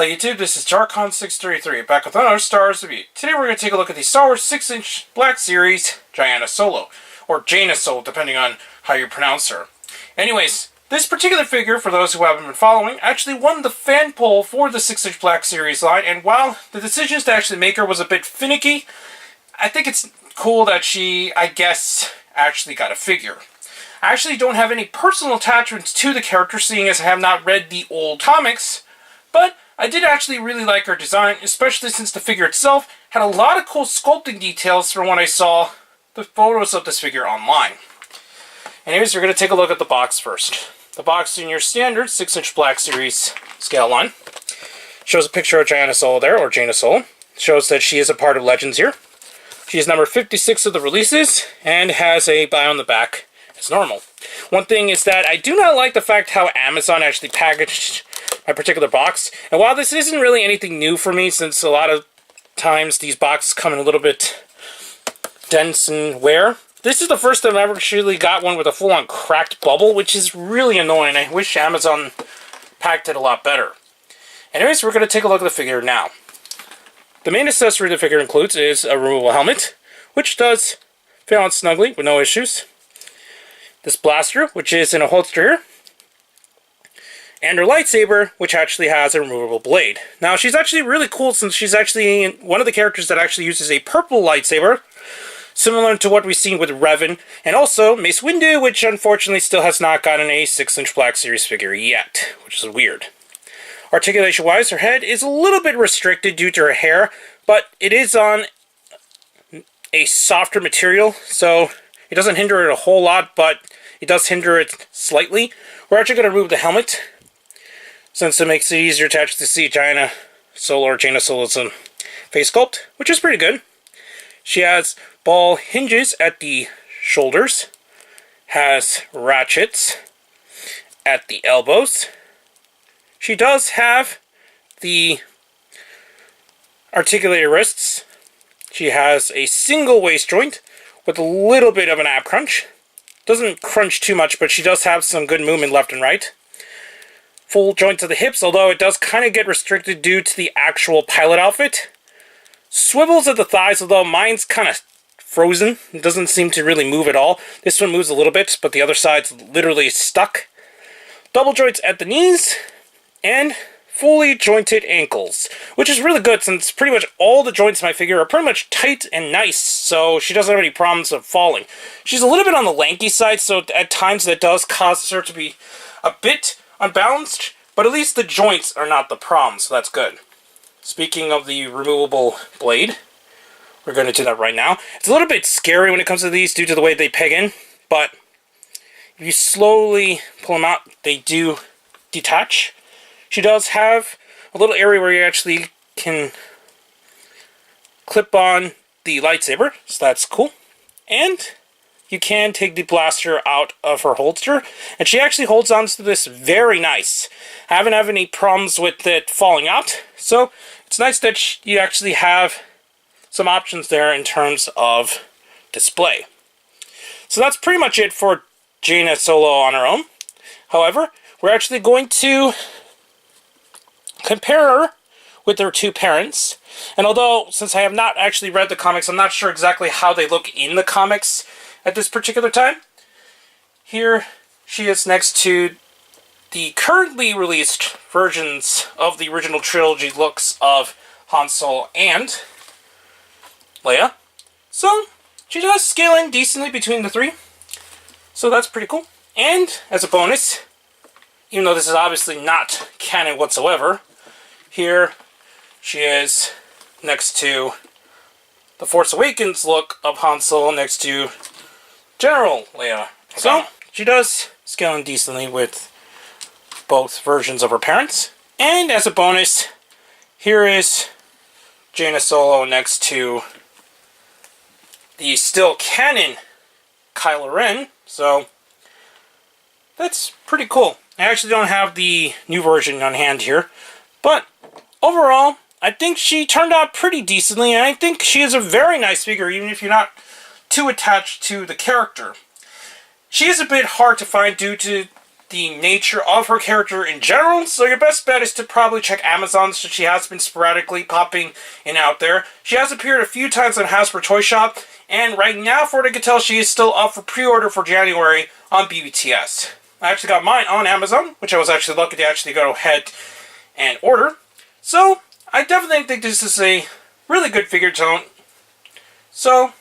Hello YouTube, this is Jarkon633, back with another Star Wars review. Today we're going to take a look at the Star Wars 6-inch Black Series Jaina Solo, or Jaina Solo, depending on how you pronounce her. Anyways, this particular figure, for those who haven't been following, actually won the fan poll for the 6-inch Black Series line, and while the decisions to actually make her was a bit finicky, I think it's cool that she, I guess, actually got a figure. I actually don't have any personal attachments to the character, seeing as I have not read the old comics, but I did actually really like her design, especially since the figure itself had a lot of cool sculpting details from when I saw the photos of this figure online. Anyways, we're going to take a look at the box first. The box in your standard 6-inch Black Series scale line shows a picture of Jaina Solo there, or Jaina Solo. Shows that she is a part of Legends here. She is number 56 of the releases, and has a bio on the back as normal. One thing is that I do not like the fact how Amazon actually packaged my particular box. And while this isn't really anything new for me, since a lot of times these boxes come in a little bit dense and wear, this is the first time I've ever actually got one with a full-on cracked bubble, which is really annoying. I wish Amazon packed it a lot better. Anyways, we're going to take a look at the figure now. The main accessory the figure includes is a removable helmet, which does fit on snugly with no issues. This blaster, which is in a holster here, and her lightsaber, which actually has a removable blade. Now, she's actually really cool since she's actually one of the characters that actually uses a purple lightsaber, similar to what we've seen with Revan, and also Mace Windu, which unfortunately still has not gotten a 6-inch Black Series figure yet, which is weird. Articulation-wise, her head is a little bit restricted due to her hair, but it is on a softer material, so it doesn't hinder it a whole lot, but it does hinder it slightly. We're actually going to remove the helmet, since it makes it easier to actually see Jaina Solo or Jaina Solo's face sculpt, which is pretty good. She has ball hinges at the shoulders, has ratchets at the elbows. She does have the articulated wrists. She has a single waist joint with a little bit of an ab crunch. Doesn't crunch too much, but she does have some good movement left and right. Full joints of the hips, although it does kind of get restricted due to the actual pilot outfit. Swivels at the thighs, although mine's kind of frozen. It doesn't seem to really move at all. This one moves a little bit, but the other side's literally stuck. Double joints at the knees, and fully jointed ankles, which is really good since pretty much all the joints in my figure are pretty much tight and nice, so she doesn't have any problems of falling. She's a little bit on the lanky side, so at times that does cause her to be a bit unbalanced, but at least the joints are not the problem, so that's good. Speaking of the removable blade, we're going to do that right now. It's a little bit scary when it comes to these due to the way they peg in, but if you slowly pull them out, they do detach. She does have a little area where you actually can clip on the lightsaber, so that's cool. And you can take the blaster out of her holster, and she actually holds on to this very nice. I haven't had any problems with it falling out, so it's nice that you actually have some options there in terms of display. So that's pretty much it for Jaina Solo on her own. However, we're actually going to compare her with her two parents, and although since I have not actually read the comics, I'm not sure exactly how they look in the comics at this particular time. Here she is next to the currently released versions of the original trilogy looks of Han Solo and Leia. So she does scaling decently between the three, so that's pretty cool. And as a bonus, even though this is obviously not canon whatsoever, here she is next to the Force Awakens look of Han Solo next to General Leia. So she does scale in decently with both versions of her parents. And as a bonus, here is Jaina Solo next to the still canon Kylo Ren. So that's pretty cool. I actually don't have the new version on hand here, but overall, I think she turned out pretty decently, and I think she is a very nice figure, even if you're not too attached to the character. She is a bit hard to find due to the nature of her character in general, so your best bet is to probably check Amazon, since she has been sporadically popping in and out there. She has appeared a few times on Hasbro Toy Shop, and right now, for what I can tell, she is still up for pre-order for January on BBTS. I actually got mine on Amazon, which I was actually lucky to actually go ahead and order. So, I definitely think this is a really good figure tone. So,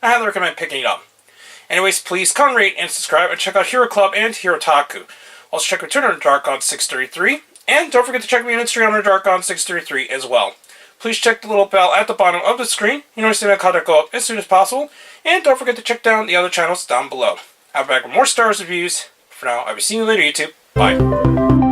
I highly recommend picking it up. Anyways, please comment, rate, and subscribe, and check out Hero Club and Hero Taku. Also check my Twitter on DarkGod633, and don't forget to check me on Instagram on DarkGod633 as well. Please check the little bell at the bottom of the screen. You know, see my content go up as soon as possible. And don't forget to check down the other channels down below. I'll be back with more Star Wars reviews. For now, I'll be seeing you later, YouTube. Bye.